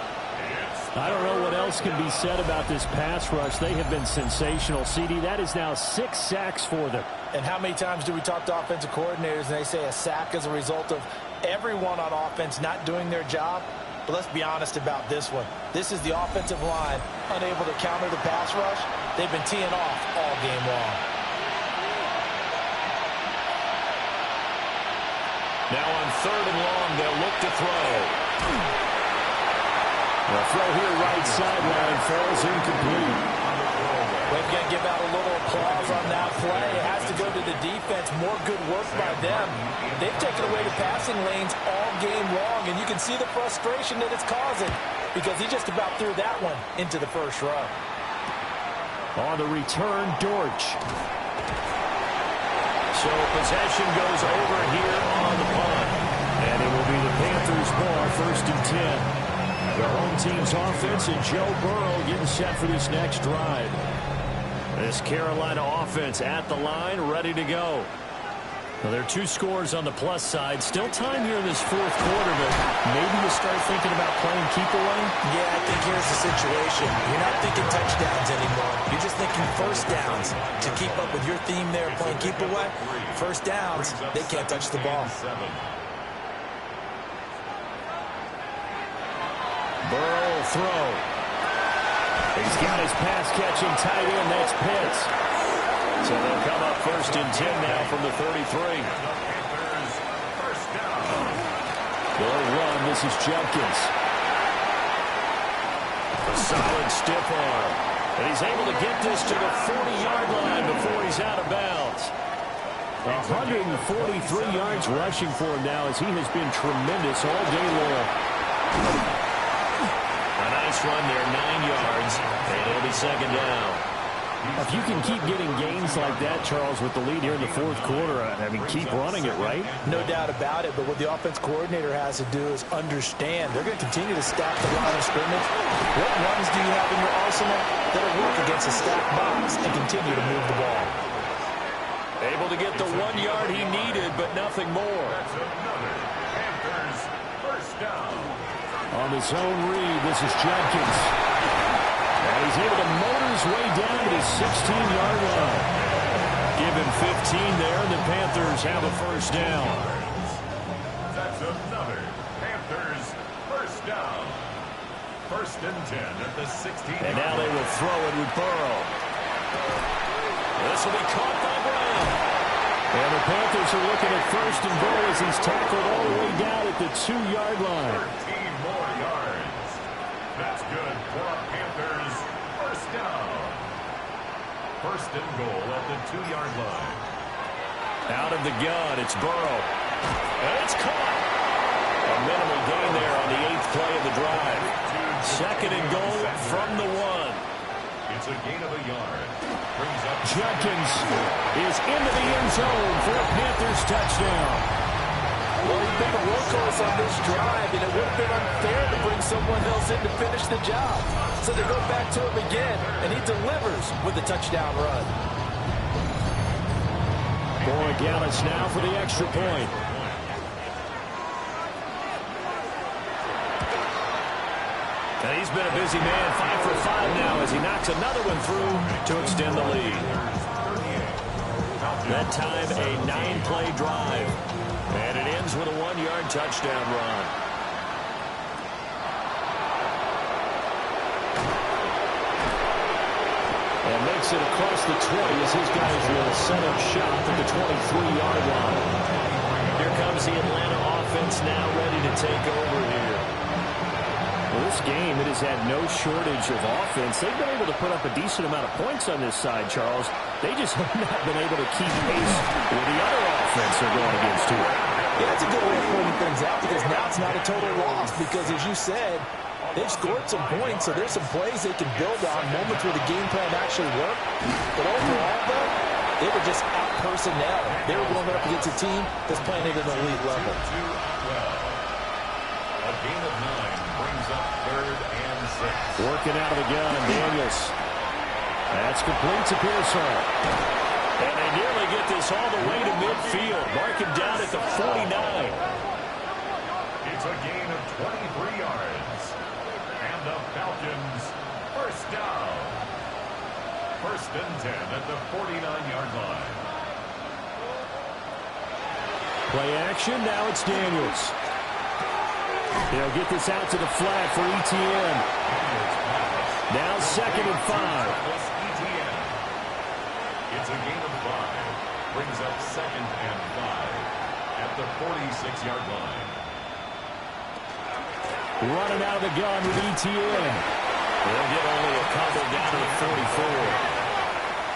[SPEAKER 5] I don't know what else can be said about this pass rush. They have been sensational, CD. That is now 6 sacks for them.
[SPEAKER 2] And how many times do we talk to offensive coordinators and they say a sack is a result of everyone on offense not doing their job? But let's be honest about this one. This is the offensive line unable to counter the pass rush. They've been teeing off all game long.
[SPEAKER 5] Now on third and long, they'll look to throw. The throw here right sideline falls incomplete.
[SPEAKER 2] We've got to give out a little applause on that play. It has to go to the defense. More good work by them. They've taken away the passing lanes all game long, and you can see the frustration that it's causing because he just about threw that one into the first row.
[SPEAKER 5] On the return, Dortch. So possession goes over here on the punt. And it will be the Panthers' ball, first and 10. The home team's offense and Joe Burrow getting set for this next drive. This Carolina offense at the line, ready to go. Well, there are 2 scores on the plus side. Still time here in this fourth quarter, but maybe you start thinking about playing keep away?
[SPEAKER 2] Yeah, I think here's the situation. You're not thinking touchdowns anymore. You're just thinking first downs. To keep up with your theme there, playing keep away, first downs, they can't touch the ball.
[SPEAKER 5] Burrow will throw. He's got his pass-catching tight end. That's Pitts. So they'll come up first and 10 now from the 33. They'll run. This is Judkins. A solid stiff arm. And he's able to get this to the 40-yard line before he's out of bounds. 143 yards rushing for him now as he has been tremendous all day long. A nice run there, 9 yards, and it'll be second down. If you can keep getting gains like that, Charles, with the lead here in the fourth quarter, I mean, keep running it, right?
[SPEAKER 2] No doubt about it, but what the offense coordinator has to do is understand. They're going to continue to stack the line of scrimmage. What runs do you have in your arsenal that'll work against a stacked box and continue to move the ball?
[SPEAKER 5] Able to get the 1 yard he needed, but nothing more.
[SPEAKER 3] That's another Panthers first down.
[SPEAKER 5] On the zone read, this is Judkins. And he's able to motor his way down to the 16-yard line. Give him 15 there, and the Panthers have a first down.
[SPEAKER 3] That's another Panthers first down. First and 10 at the 16.
[SPEAKER 5] And now they will throw it with Burrow. This will be caught by Brown. And the Panthers are looking at first and goal as he's tackled all the way down at the 2-yard line.
[SPEAKER 3] 13 more yards. That's good for a Panthers first down. First and goal at the 2-yard line.
[SPEAKER 5] Out of the gun, it's Burrow. And it's caught. A minimal gain there on the 8th play of the drive. 2nd and goal from the 1.
[SPEAKER 3] It's a gain of a yard. Brings up
[SPEAKER 5] Jenkins is into the end zone for a Panthers touchdown.
[SPEAKER 2] Well, he's been a workhorse on this drive, and it would have been unfair to bring someone else in to finish the job. So they go back to him again, and he delivers with a touchdown run.
[SPEAKER 5] Borregales now for the extra point. And he's been a busy man, 5 for 5 now as he knocks another one through to extend the lead. That time a 9-play drive. And it ends with a 1-yard touchdown run. And makes it across the 20 as his guys will set up shop at the 23-yard line. Here comes the Atlanta offense now ready to take over here. Well, this game, it has had no shortage of offense. They've been able to put up a decent amount of points on this side, Charles. They just have not been able to keep pace with the other offense they're going against too.
[SPEAKER 2] Yeah, that's a good way of pointing things out because now it's not a total loss because, as you said, they've scored some points, so there's some plays they can build on, moments where the game plan actually worked. But overall, though, they were just out-personnel. They were going up against a team that's playing at an elite level.
[SPEAKER 3] A gain of 9 brings up 3rd and 6.
[SPEAKER 5] Working out of the gun, Daniels. That's complete to Pearsall. And they nearly get this all the way to midfield. Mark him down at the 49.
[SPEAKER 3] It's a gain of 23 yards. And the Falcons, first down. 1st and 10 at the 49-yard line.
[SPEAKER 5] Play action, now it's Daniels. They'll get this out to the flat for Etienne. Now 2nd and 5.
[SPEAKER 3] It's a gain of 5. Brings up 2nd and 5 at the 46-yard line.
[SPEAKER 5] Running out of the gun with Etienne. They'll get only a couple down to the 44.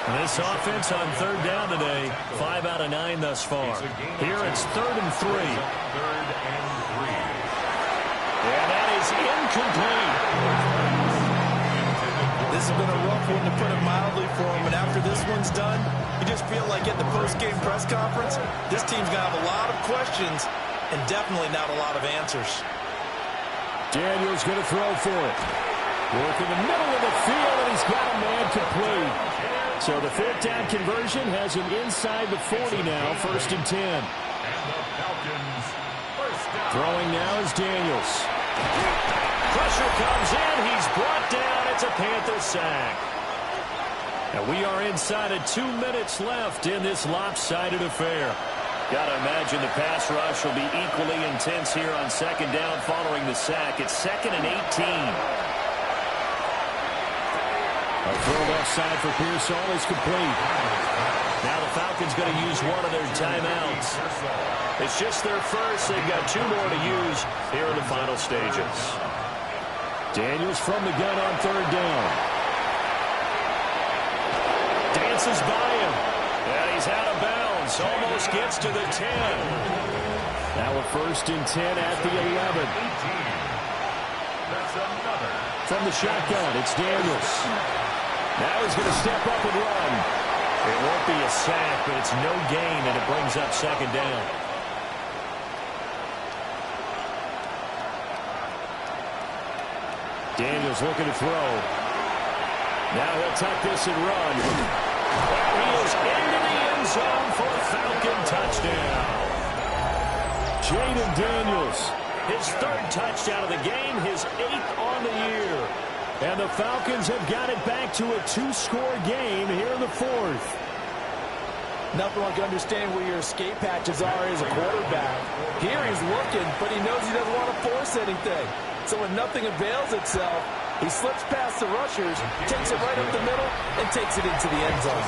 [SPEAKER 5] And this offense on 3rd down today, 5 out of 9 thus far. Here it's 3rd and 3.
[SPEAKER 3] 3rd and 3.
[SPEAKER 5] And that is incomplete.
[SPEAKER 2] This has been a rough one, to put it mildly, for him. And after this one's done, you just feel like at the post-game press conference, this team's going to have a lot of questions and definitely not a lot of answers.
[SPEAKER 5] Daniels going to throw for it. Work in the middle of the field, and he's got a man complete. So the 4th down conversion has him inside the 40 now, 1st and 10.
[SPEAKER 3] And the Falcons, first down.
[SPEAKER 5] Throwing now is Daniels. Pressure comes in. He's brought down. It's a Panther sack. And we are inside of 2 minutes left in this lopsided affair. Got to imagine the pass rush will be equally intense here on 2nd down following the sack. It's 2nd and 18. A throw left side for Pearsall is complete. Now the Falcons going to use one of their timeouts. It's just their first. They've got 2 more to use here in the final stages. Daniels from the gun on 3rd down. Dances by him. And he's out of bounds. Almost gets to the 10. Now a 1st and 10 at the 11.
[SPEAKER 3] That's another.
[SPEAKER 5] From the shotgun, it's Daniels. Now he's going to step up and run. It won't be a sack, but it's no gain, and it brings up 2nd down. Daniels looking to throw. Now he'll tuck this and run. And he is into the end zone for a Falcon touchdown. Jaden Daniels, his 3rd touchdown of the game, his 8th on the year. And the Falcons have got it back to a 2-score game here in the 4th.
[SPEAKER 2] Nothing like understanding where your escape hatches are as a quarterback. Here he's looking, but he knows he doesn't want to force anything. So when nothing avails itself, he slips past the rushers, takes it right up the middle, and takes it into the end zone.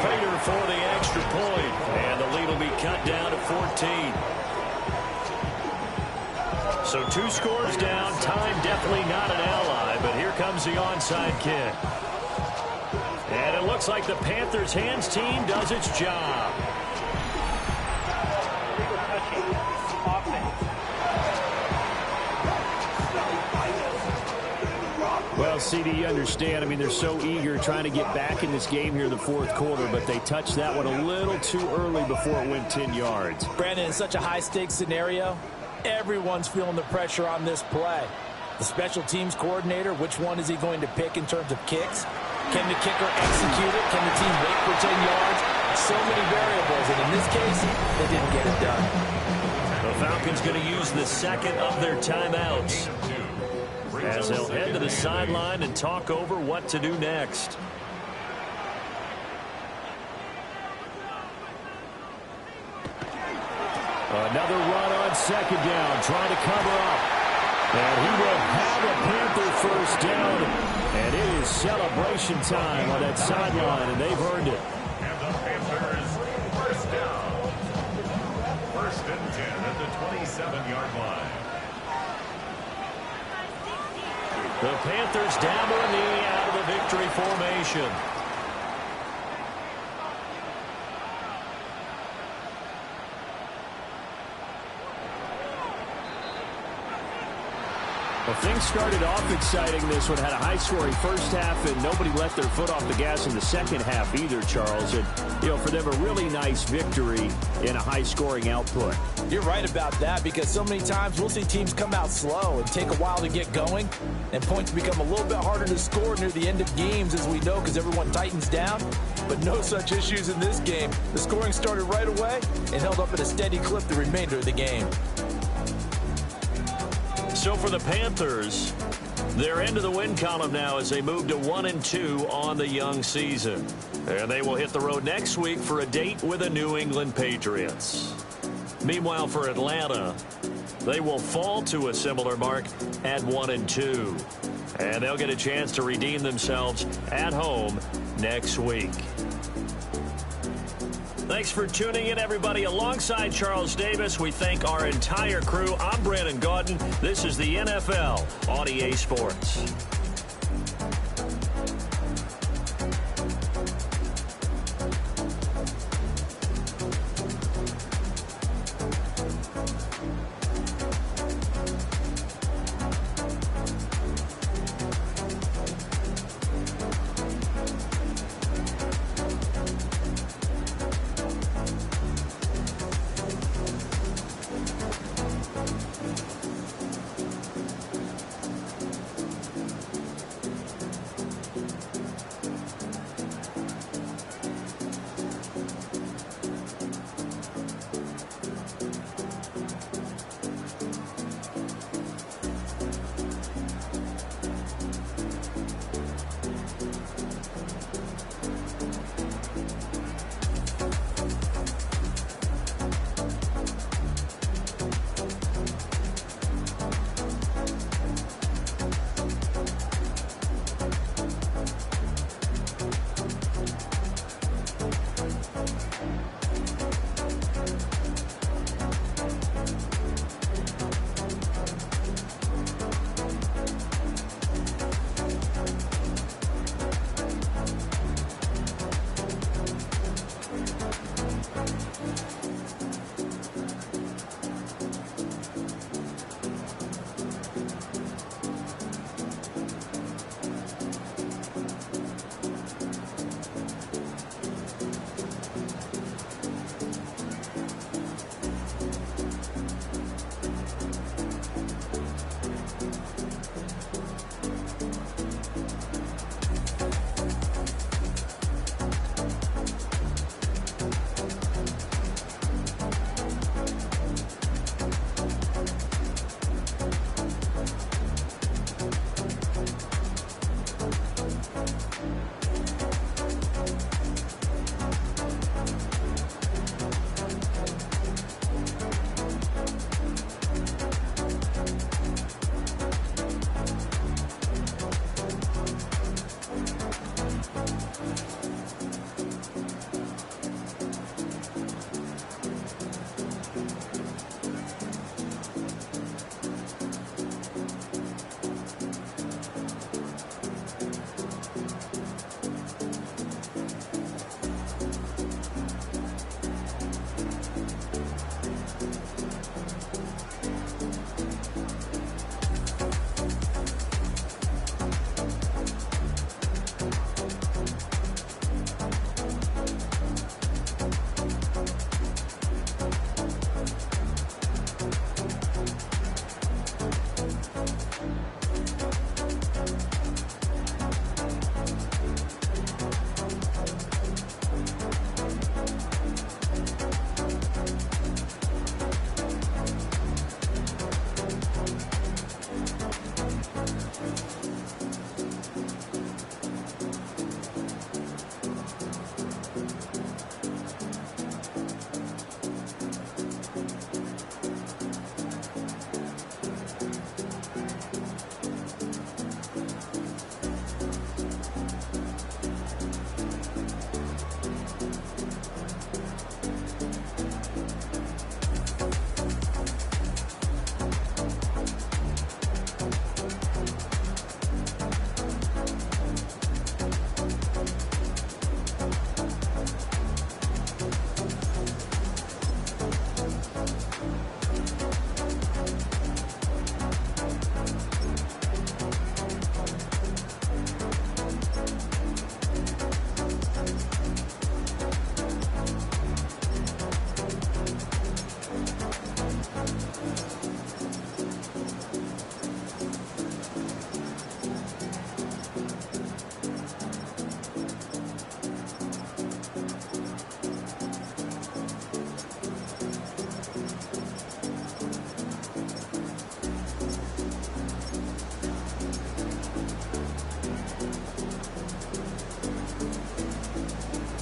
[SPEAKER 5] Prater for the extra point, and the lead will be cut down to 14. So 2 scores down, time definitely not an ally, but here comes the onside kick. And it looks like the Panthers' hands team does its job.
[SPEAKER 6] Offense.
[SPEAKER 5] CD, you understand. I mean, they're so eager trying to get back in this game here in the fourth quarter, but they touched that one a little too early before it went 10 yards.
[SPEAKER 2] Brandon, in such a high-stakes scenario, everyone's feeling the pressure on this play. The special teams coordinator, which one is he going to pick in terms of kicks? Can the kicker execute it? Can the team wait for 10 yards? So many variables, and in this case, they didn't get it done.
[SPEAKER 5] The Falcons going to use the second of their timeouts as they'll head to the sideline and talk over what to do next. Another run on second down, trying to cover up. And he will have a Panther first down. And it is celebration time on that sideline, and they've earned it.
[SPEAKER 3] And the Panthers first down. 1st and 10 at the 27-yard line.
[SPEAKER 5] The Panthers down to a knee out of the victory formation. Well, things started off exciting. This one had a high-scoring first half, and nobody let their foot off the gas in the second half either, Charles. And, you know, for them, a really nice victory in a high-scoring output.
[SPEAKER 2] You're right about that, because so many times we'll see teams come out slow and take a while to get going, and points become a little bit harder to score near the end of games, as we know, because everyone tightens down. But no such issues in this game. The scoring started right away and held up at a steady clip the remainder of the game.
[SPEAKER 5] So for the Panthers, they're into the win column now as they move to 1-2 on the young season. And they will hit the road next week for a date with the New England Patriots. Meanwhile, for Atlanta, they will fall to a similar mark at 1-2. And they'll get a chance to redeem themselves at home next week. Thanks for tuning in, everybody. Alongside Charles Davis, we thank our entire crew. I'm Brandon Gaudin. This is the NFL on EA Sports.